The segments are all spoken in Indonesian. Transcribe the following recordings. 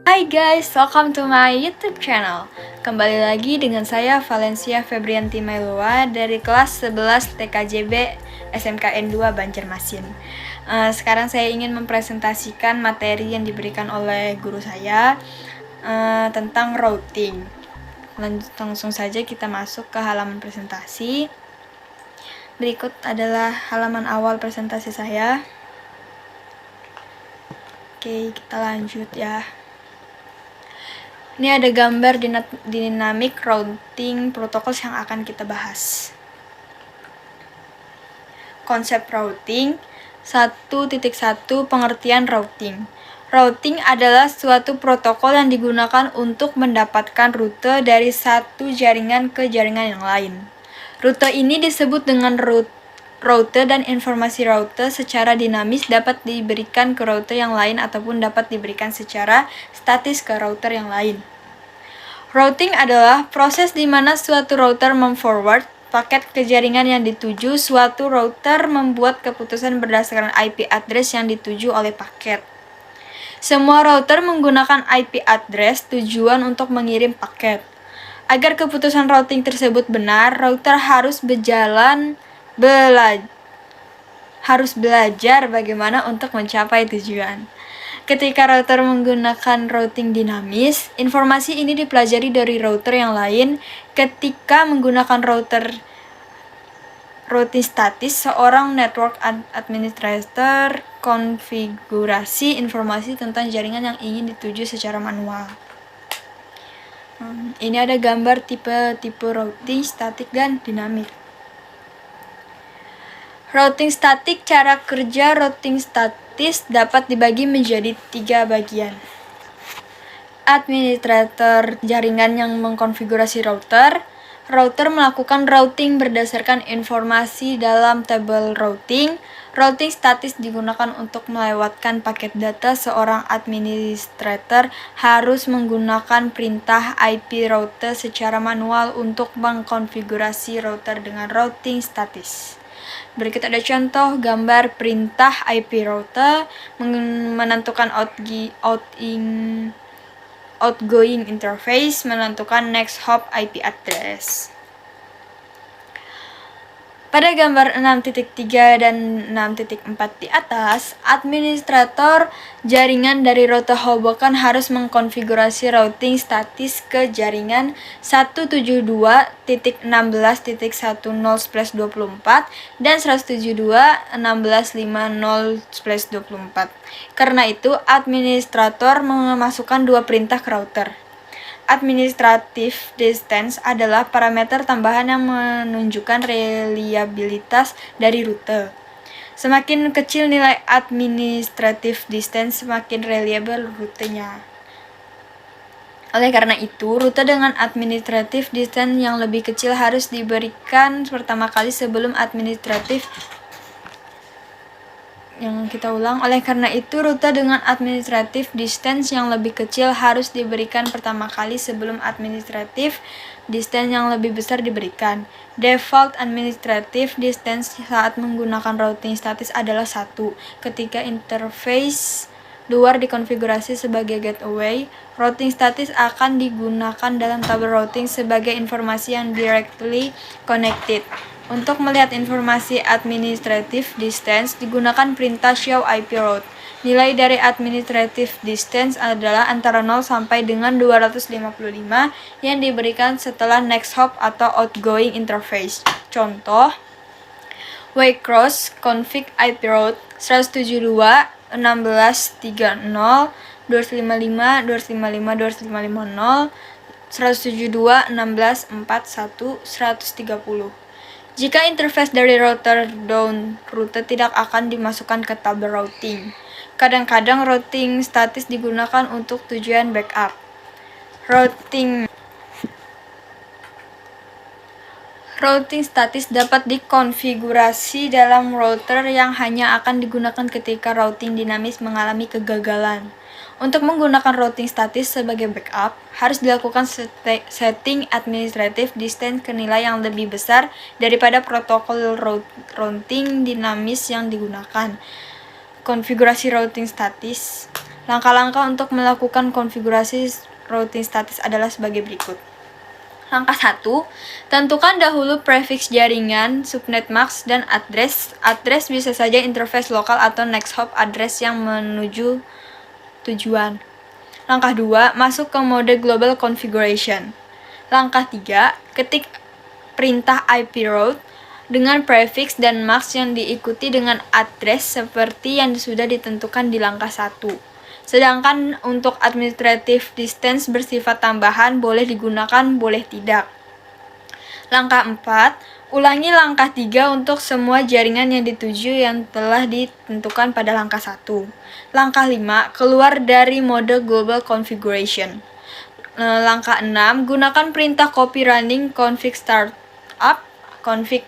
Hai guys, welcome to my YouTube channel. Kembali lagi dengan saya Valencia Febrianti Mailoa dari kelas 11 TKJB SMKN 2 Banjarmasin. Sekarang saya ingin mempresentasikan materi yang diberikan oleh guru saya tentang routing. Langsung saja kita masuk ke halaman presentasi. Berikut adalah halaman awal presentasi saya. Oke, kita lanjut ya. Ini ada gambar dynamic routing protocols yang akan kita bahas. Konsep routing 1.1 pengertian routing. Routing routing suatu protokol yang digunakan untuk mendapatkan rute dari satu jaringan ke jaringan yang lain. Rute ini disebut dengan rute dan informasi rute secara dinamis dapat diberikan ke router yang lain ataupun dapat diberikan secara statis ke router yang lain. Routing adalah proses di mana suatu router memforward paket ke jaringan yang dituju. Suatu router membuat keputusan berdasarkan IP address yang dituju oleh paket. Semua router menggunakan IP address tujuan untuk mengirim paket. Agar keputusan routing tersebut benar, router harus belajar bagaimana untuk mencapai tujuan. Ketika router menggunakan routing dinamis, informasi ini dipelajari dari router yang lain. Ketika menggunakan routing statis, seorang network administrator konfigurasi informasi tentang jaringan yang ingin dituju secara manual. Ini ada gambar tipe routing statik dan dinamik. Routing statik, cara kerja routing statis dapat dibagi menjadi 3 bagian. Administrator jaringan yang mengkonfigurasi router. Router melakukan routing berdasarkan informasi dalam tabel routing. Routing statis digunakan untuk melewatkan paket data. Seorang administrator harus menggunakan perintah IP router secara manual untuk mengkonfigurasi router dengan routing statis. Berikut ada contoh gambar perintah IP router menentukan outgoing interface, menentukan next hop IP address. Pada gambar 6.3 dan 6.4 di atas, administrator jaringan dari router Hoboken harus mengkonfigurasi routing statis ke jaringan 172.16.10/24 dan 172.16.50/24. Karena itu, administrator memasukkan 2 perintah ke router. Administrative distance adalah parameter tambahan yang menunjukkan reliabilitas dari rute. Semakin kecil nilai administrative distance, semakin reliable rutenya. Oleh karena itu, rute dengan administrative distance yang lebih kecil harus diberikan pertama kali sebelum Oleh karena itu, rute dengan administrative distance yang lebih kecil harus diberikan pertama kali sebelum administrative distance yang lebih besar diberikan. Default administrative distance saat menggunakan routing statis adalah 1. Ketika interface luar dikonfigurasi sebagai gateway, routing statis akan digunakan dalam tabel routing sebagai informasi yang directly connected. Untuk melihat informasi administrative distance, digunakan perintah show IP route. Nilai dari administrative distance adalah antara 0 sampai dengan 255 yang diberikan setelah next hop atau outgoing interface. Contoh, Waycross config IP route 172.16.30, 255, 255, 255, 250, 172.16.41, 130. Jika interface dari router down rute tidak akan dimasukkan ke tabel routing. Kadang-kadang routing statis digunakan untuk tujuan backup. Routing statis dapat dikonfigurasi dalam router yang hanya akan digunakan ketika routing dinamis mengalami kegagalan. Untuk menggunakan routing statis sebagai backup, harus dilakukan setting administrative distance ke nilai yang lebih besar daripada protokol routing dinamis yang digunakan. Konfigurasi routing statis. Langkah-langkah untuk melakukan konfigurasi routing statis adalah sebagai berikut. Langkah 1, tentukan dahulu prefix jaringan, subnet mask, dan address. Address bisa saja interface lokal atau next hop address yang menuju tujuan. Langkah 2, masuk ke mode global configuration. Langkah 3, ketik perintah IP route dengan prefix dan mask yang diikuti dengan address seperti yang sudah ditentukan di langkah 1. Sedangkan untuk administrative distance bersifat tambahan boleh digunakan, boleh tidak. Langkah 4, ulangi langkah 3 untuk semua jaringan yang dituju yang telah ditentukan pada langkah 1. Langkah 5, keluar dari mode global configuration. Langkah 6, gunakan perintah copy running config startup, config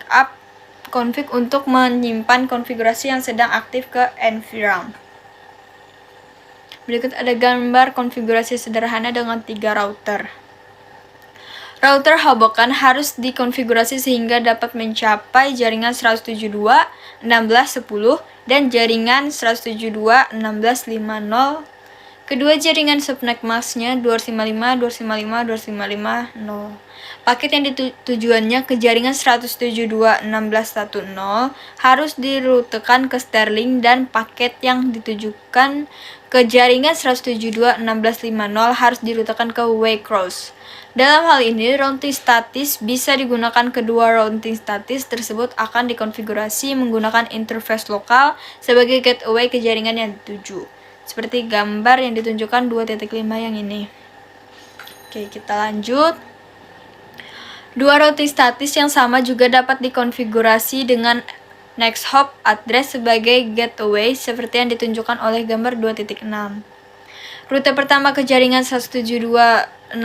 untuk menyimpan konfigurasi yang sedang aktif ke environment. Berikut ada gambar konfigurasi sederhana dengan 3 router. Router Hoboken harus dikonfigurasi sehingga dapat mencapai jaringan 172.16.10 dan jaringan 172.16.50. Kedua jaringan subnet masknya 255.255.255.0. Paket yang tujuannya ke jaringan 172.16.10 harus dirutekan ke Sterling dan paket yang ditujukan ke jaringan 172.16.50 harus dirutekan ke Waycross. Dalam hal ini, routing statis bisa digunakan. Kedua routing statis tersebut akan dikonfigurasi menggunakan interface lokal sebagai gateway ke jaringan yang dituju. Seperti gambar yang ditunjukkan 2.5 yang ini. Oke, kita lanjut. Dua routing statis yang sama juga dapat dikonfigurasi dengan next hop address sebagai gateway seperti yang ditunjukkan oleh gambar 2.6. Rute pertama ke jaringan 172.16.10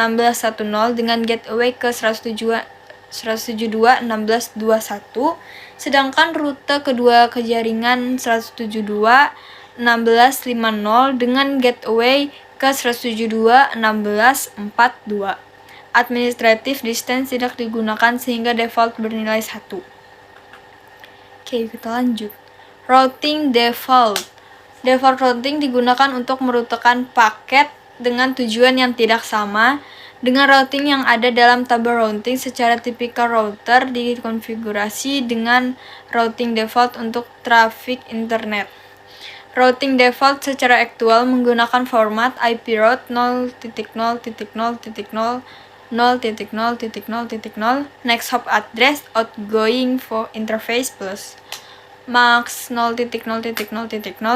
dengan gateway ke 172.16.21, sedangkan rute kedua ke jaringan 172.16.50 dengan gateway ke 172.16.42. Administrative distance tidak digunakan sehingga default bernilai 1. Oke, kita lanjut. Routing default. Default routing digunakan untuk merutekan paket dengan tujuan yang tidak sama dengan routing yang ada dalam tabel routing. Secara tipikal router dikonfigurasi dengan routing default untuk traffic internet. Routing default secara aktual menggunakan format IP route 0.0.0.0.0.0.0 next hop address outgoing for interface plus max 0.0.0.0.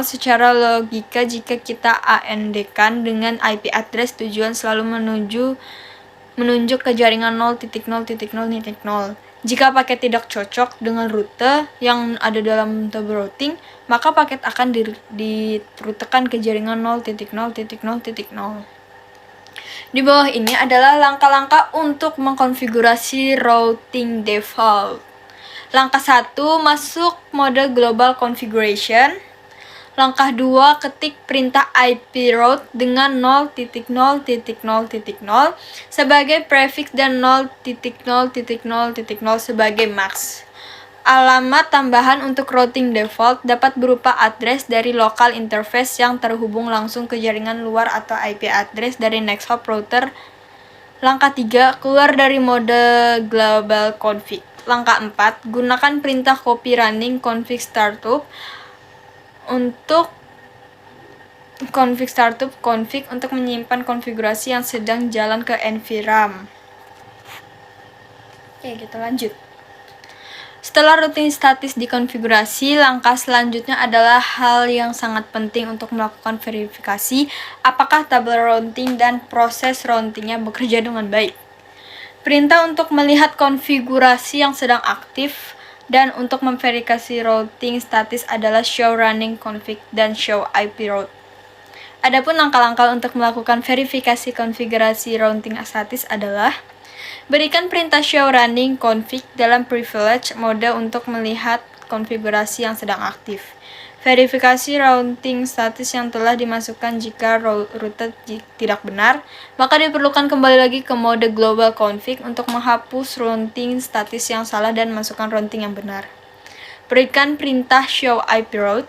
Secara logika, jika kita AND-kan dengan IP address, tujuan selalu menunjuk ke jaringan 0.0.0.0. Jika paket tidak cocok dengan rute yang ada dalam tabel routing, maka paket akan dirutekan ke jaringan 0.0.0.0. Di bawah ini adalah langkah-langkah untuk mengkonfigurasi routing default. Langkah 1, masuk mode global configuration. Langkah 2, ketik perintah IP route dengan 0.0.0.0 sebagai prefix dan 0.0.0.0 sebagai max. Alamat tambahan untuk routing default dapat berupa address dari local interface yang terhubung langsung ke jaringan luar atau IP address dari next hop router. Langkah 3, keluar dari mode global config. Langkah 4, gunakan perintah copy running config startup untuk config untuk menyimpan konfigurasi yang sedang jalan ke environment. Oke, kita lanjut. Setelah routing statis dikonfigurasi, langkah selanjutnya adalah hal yang sangat penting untuk melakukan verifikasi apakah tabel routing dan proses routingnya bekerja dengan baik. Perintah untuk melihat konfigurasi yang sedang aktif dan untuk memverifikasi routing statis adalah show running config dan show IP route. Adapun langkah-langkah untuk melakukan verifikasi konfigurasi routing statis adalah berikan perintah show running config dalam privilege mode untuk melihat konfigurasi yang sedang aktif. Verifikasi routing status yang telah dimasukkan. Jika rute tidak benar, maka diperlukan kembali lagi ke mode global config untuk menghapus routing status yang salah dan masukkan routing yang benar. Berikan perintah show IP route.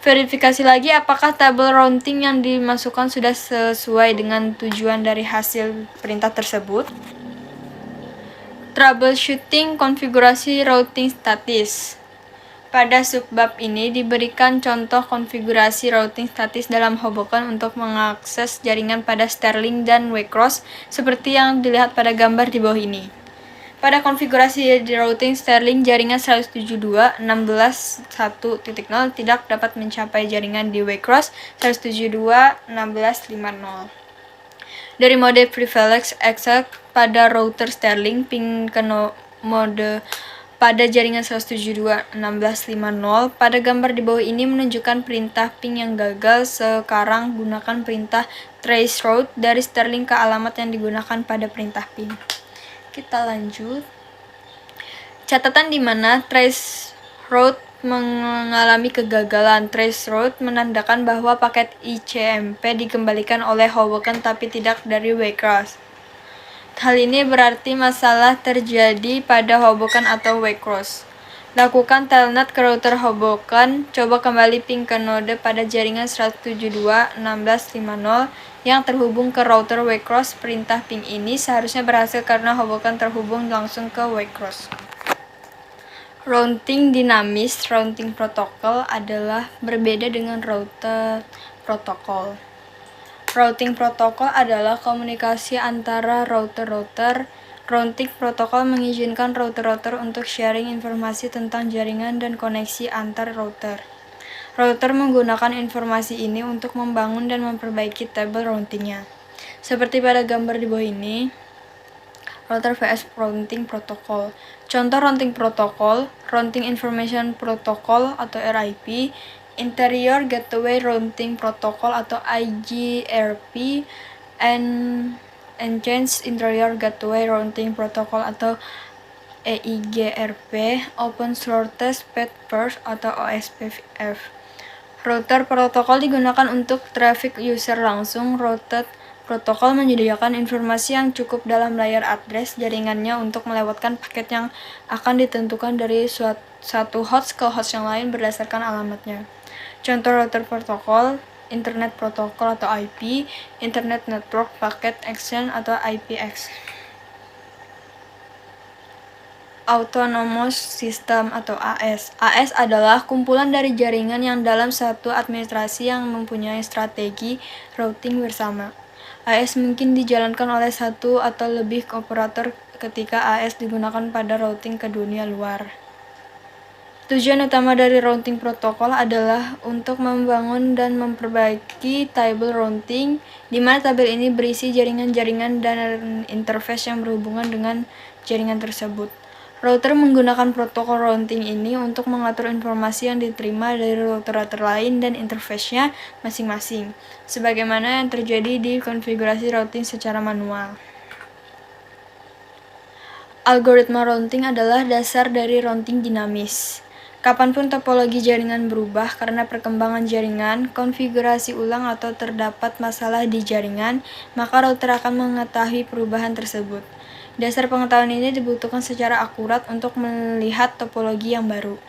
Verifikasi lagi apakah tabel routing yang dimasukkan sudah sesuai dengan tujuan dari hasil perintah tersebut. Troubleshooting konfigurasi routing statis. Pada subbab ini diberikan contoh konfigurasi routing statis dalam Hoboken untuk mengakses jaringan pada Sterling dan Waycross seperti yang dilihat pada gambar di bawah ini. Pada konfigurasi di routing Sterling, jaringan 172.16.1.0 tidak dapat mencapai jaringan di Waycross 172.16.5.0. Dari mode privilege exec pada router Sterling, ping ke mode pada jaringan 172.16.5.0. Pada gambar di bawah ini menunjukkan perintah ping yang gagal. Sekarang gunakan perintah traceroute dari Sterling ke alamat yang digunakan pada perintah ping. Kita lanjut. Catatan di mana traceroute mengalami kegagalan. Traceroute menandakan bahwa paket ICMP dikembalikan oleh Hoboken tapi tidak dari Waycross. Hal ini berarti masalah terjadi pada Hoboken atau Waycross. Lakukan telnet ke router Hoboken. Coba kembali ping ke node pada jaringan 172.16.5.0 yang terhubung ke router Waycross. Perintah ping ini seharusnya berhasil karena Hoboken terhubung langsung ke Waycross. Routing dinamis. Routing protokol adalah berbeda dengan router protokol. Routing protokol adalah komunikasi antara router-router. Routing protokol mengizinkan router-router untuk sharing informasi tentang jaringan dan koneksi antar router. Router menggunakan informasi ini untuk membangun dan memperbaiki tabel routingnya. Seperti pada gambar di bawah ini, router vs routing protokol. Contoh routing protokol, Routing Information Protocol atau RIP, Interior Gateway Routing Protocol atau IGRP, Enhanced Interior Gateway Routing Protocol atau EIGRP, Open Shortest Path First atau OSPF. Router protokol digunakan untuk traffic user langsung. Routed protokol menyediakan informasi yang cukup dalam layar address jaringannya untuk melewatkan paket yang akan ditentukan dari satu host ke host yang lain berdasarkan alamatnya. Contoh router protokol, Internet Protocol atau IP, Internet Network Packet Exchange atau IPX. Autonomous System atau AS. AS adalah kumpulan dari jaringan yang dalam satu administrasi yang mempunyai strategi routing bersama. AS mungkin dijalankan oleh satu atau lebih operator ketika AS digunakan pada routing ke dunia luar. Tujuan utama dari routing protokol adalah untuk membangun dan memperbaiki tabel routing, di mana tabel ini berisi jaringan-jaringan dan interface yang berhubungan dengan jaringan tersebut. Router menggunakan protokol routing ini untuk mengatur informasi yang diterima dari router-router lain dan interface-nya masing-masing, sebagaimana yang terjadi di konfigurasi routing secara manual. Algoritma routing adalah dasar dari routing dinamis. Kapanpun topologi jaringan berubah karena perkembangan jaringan, konfigurasi ulang atau terdapat masalah di jaringan, maka router akan mengetahui perubahan tersebut. Dasar pengetahuan ini dibutuhkan secara akurat untuk melihat topologi yang baru.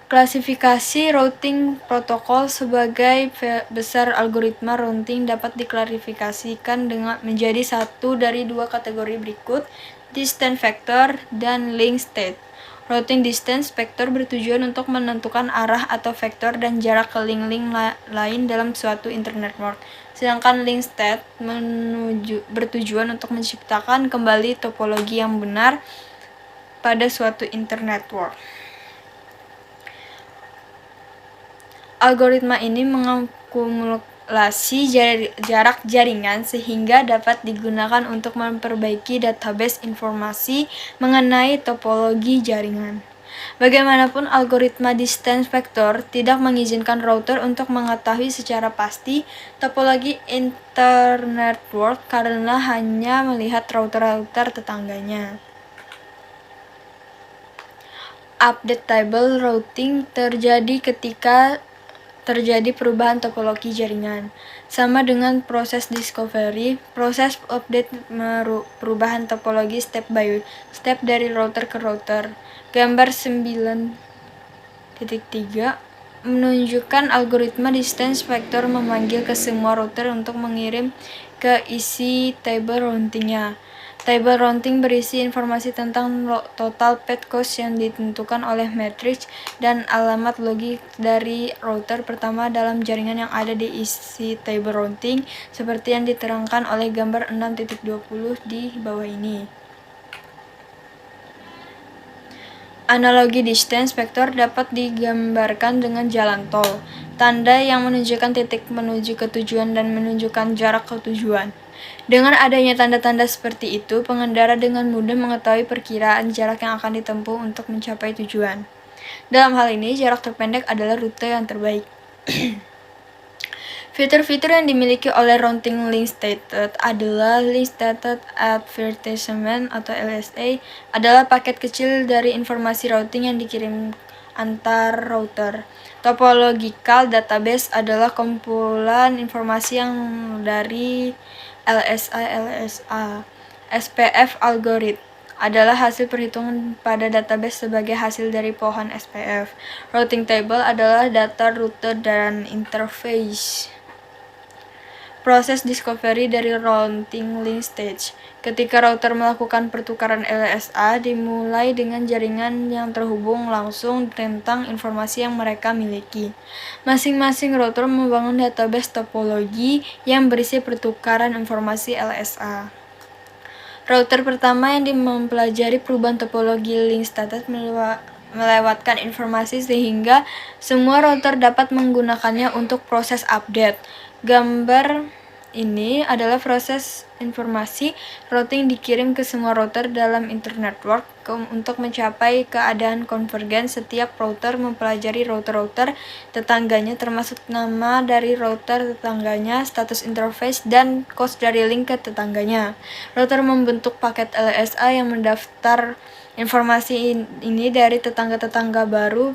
Klasifikasi routing protokol sebagai besar algoritma routing dapat diklasifikasikan dengan menjadi satu dari dua kategori berikut, distance vector dan link state. Routing distance vector bertujuan untuk menentukan arah atau vektor dan jarak ke link-link lain dalam suatu internet network. Sedangkan link state bertujuan untuk menciptakan kembali topologi yang benar pada suatu internet network. Algoritma ini mengakumulasi jarak jaringan sehingga dapat digunakan untuk memperbaiki database informasi mengenai topologi jaringan. Bagaimanapun, algoritma distance vector tidak mengizinkan router untuk mengetahui secara pasti topologi internet network karena hanya melihat router-router tetangganya. Update table routing terjadi ketika terjadi perubahan topologi jaringan. Sama dengan proses discovery, proses update perubahan topologi step by step dari router ke router. Gambar 9.1 Menunjukkan algoritma distance vector memanggil ke semua router untuk mengirim ke isi table routingnya. Table routing berisi informasi tentang total path cost yang ditentukan oleh matriks dan alamat logik dari router pertama dalam jaringan yang ada di isi table routing, seperti yang diterangkan oleh gambar 6.20 di bawah ini. Analogi distance vector dapat digambarkan dengan jalan tol, tanda yang menunjukkan titik menuju ke tujuan dan menunjukkan jarak ke tujuan. Dengan adanya tanda-tanda seperti itu, pengendara dengan mudah mengetahui perkiraan jarak yang akan ditempuh untuk mencapai tujuan. Dalam hal ini, jarak terpendek adalah rute yang terbaik. Fitur-fitur yang dimiliki oleh Routing Link Stated adalah Link Stated Advertisement atau LSA adalah paket kecil dari informasi routing yang dikirim antar router. Topological Database adalah kumpulan informasi yang dari LSA. SPF Algorithm adalah hasil perhitungan pada database sebagai hasil dari pohon SPF. Routing Table adalah data rute dan interface. Proses discovery dari routing link stage. Ketika router melakukan pertukaran LSA, dimulai dengan jaringan yang terhubung langsung tentang informasi yang mereka miliki. Masing-masing router membangun database topologi yang berisi pertukaran informasi LSA. Router pertama yang mempelajari perubahan topologi link status melewatkan informasi sehingga semua router dapat menggunakannya untuk proses update. Gambar ini adalah proses informasi routing dikirim ke semua router dalam internetwork untuk mencapai keadaan konvergen. Setiap router mempelajari router-router tetangganya termasuk nama dari router tetangganya, status interface, dan cost dari link ke tetangganya. Router membentuk paket LSA yang mendaftar informasi ini dari tetangga-tetangga baru,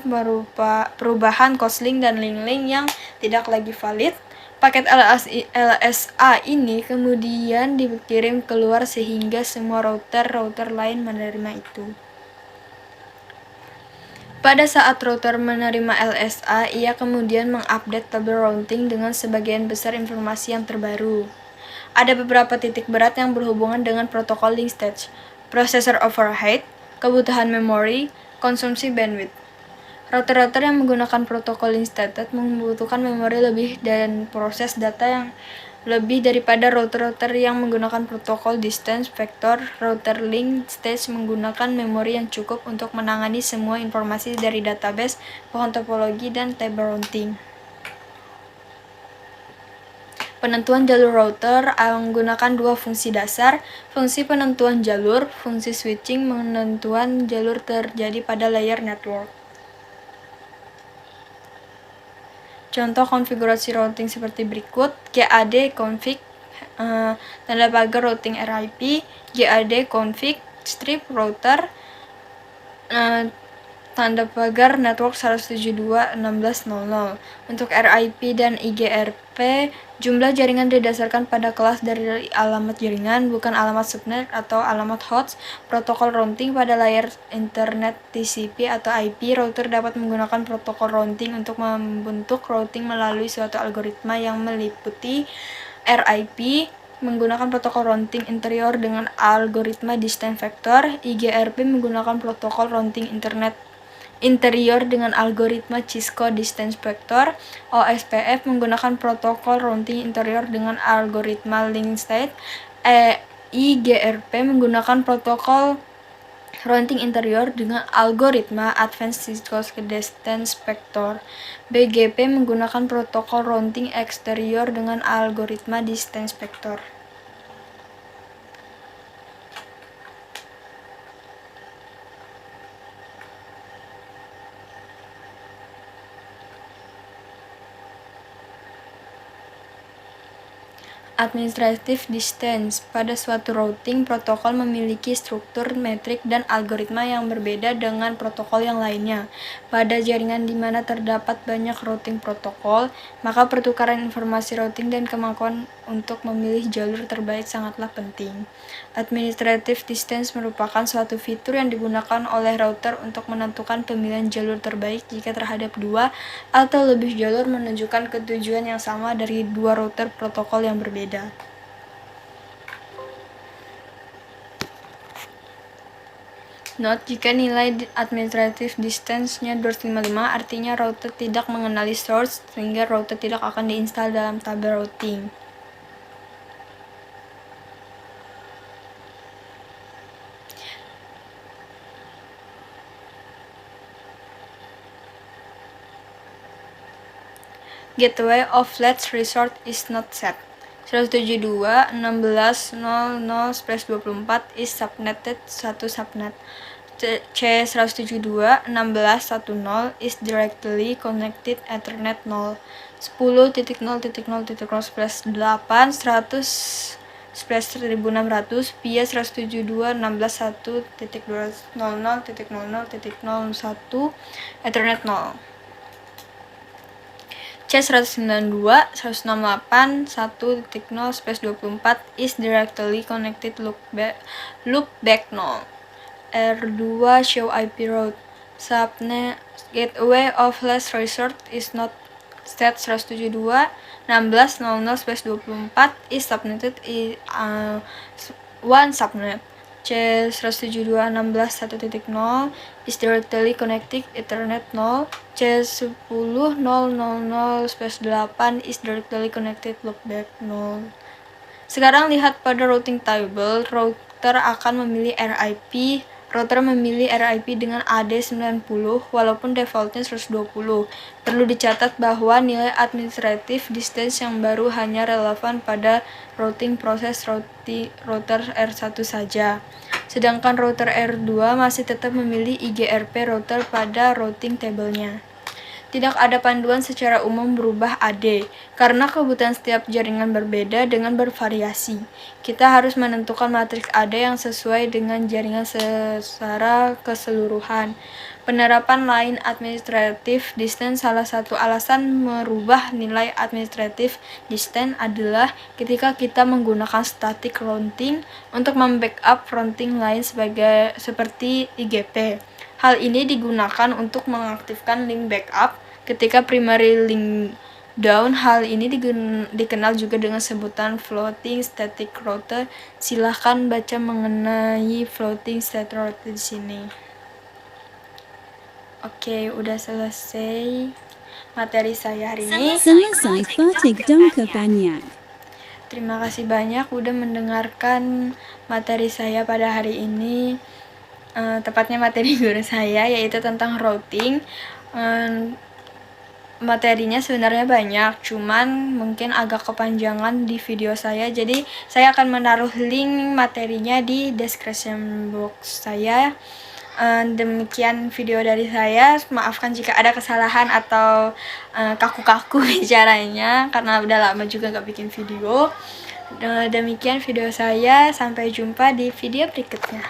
perubahan cost link dan link-link yang tidak lagi valid. Paket LSA ini kemudian dikirim keluar sehingga semua router lain menerima itu. Pada saat router menerima LSA, ia kemudian mengupdate table routing dengan sebagian besar informasi yang terbaru. Ada beberapa titik berat yang berhubungan dengan protokol link stage: processor overhead, kebutuhan memori, konsumsi bandwidth. Router-router yang menggunakan protokol link stated membutuhkan memori lebih dan proses data yang lebih daripada router-router yang menggunakan protokol distance vector. Router link stage menggunakan memori yang cukup untuk menangani semua informasi dari database, pohon topologi, dan table routing. Penentuan jalur router menggunakan dua fungsi dasar: fungsi penentuan jalur, fungsi switching. Penentuan jalur terjadi pada layer network. Contoh konfigurasi routing seperti berikut: GAD config tanda pagar routing RIP, GAD config strip router tanda pagar network 172.16.00. Untuk RIP dan IGRP, jumlah jaringan didasarkan pada kelas dari alamat jaringan, bukan alamat subnet atau alamat host. Protokol routing pada layar internet TCP atau IP. Router dapat menggunakan protokol routing untuk membentuk routing melalui suatu algoritma yang meliputi RIP menggunakan protokol routing interior dengan algoritma distance vector. IGRP menggunakan protokol routing internet interior dengan algoritma Cisco distance vector. OSPF menggunakan protokol routing interior dengan algoritma link state. IGRP menggunakan protokol routing interior dengan algoritma advanced Cisco distance vector. BGP menggunakan protokol routing eksterior dengan algoritma distance vector. Administrative distance. Pada suatu routing, protokol memiliki struktur, metrik, dan algoritma yang berbeda dengan protokol yang lainnya. Pada jaringan di mana terdapat banyak routing protokol, maka pertukaran informasi routing dan kemampuan untuk memilih jalur terbaik sangatlah penting. Administrative distance merupakan suatu fitur yang digunakan oleh router untuk menentukan pemilihan jalur terbaik jika terhadap dua atau lebih jalur menunjukkan ketujuan yang sama dari dua router protokol yang berbeda. Note, jika nilai administrative distance-nya 255, artinya router tidak mengenali source, sehingga router tidak akan diinstal dalam tabel routing. Gateway of last resort is not set. 172.16.00/24 is subnetted satu subnet. C172.16.10 is directly connected Ethernet 0. 10.0.0.0/8 111.600 via 172.16.1.00.00.01 Ethernet 0. C192.168.1.0/24 is directly connected loopback 0. R2 show IP route. Subnet gateway of last resort is not set. 172.16.00/24 is subnetted one subnet. C172.16.1.0 is directly connected Ethernet 0. C10.0.0/8 is directly connected loopback 0. Sekarang lihat pada routing table. Router memilih RIP dengan AD90 walaupun defaultnya 120. Perlu dicatat bahwa nilai administrative distance yang baru hanya relevan pada routing proses router R1 saja. Sedangkan router R2 masih tetap memilih IGRP router pada routing table-nya. Tidak ada panduan secara umum berubah AD, karena kebutuhan setiap jaringan berbeda dengan bervariasi. Kita harus menentukan matriks AD yang sesuai dengan jaringan secara keseluruhan. Penerapan line administrative distance. Salah satu alasan merubah nilai administrative distance adalah ketika kita menggunakan static routing untuk membackup routing lain seperti IGP. Hal ini digunakan untuk mengaktifkan link backup ketika primary link down. Hal ini dikenal juga dengan sebutan floating static router. Silahkan baca mengenai floating static router di sini. Oke, udah selesai materi saya hari ini. Selesai, Fatik Dongka banyak. Terima kasih banyak udah mendengarkan materi saya pada hari ini. Tepatnya materi guru saya, yaitu tentang routing. Materinya sebenarnya banyak, cuman mungkin agak kepanjangan di video saya, jadi saya akan menaruh link materinya di description box saya. Demikian video dari saya. Maafkan jika ada kesalahan atau kaku-kaku bicaranya, karena udah lama juga gak bikin video. Demikian video saya, sampai jumpa di video berikutnya.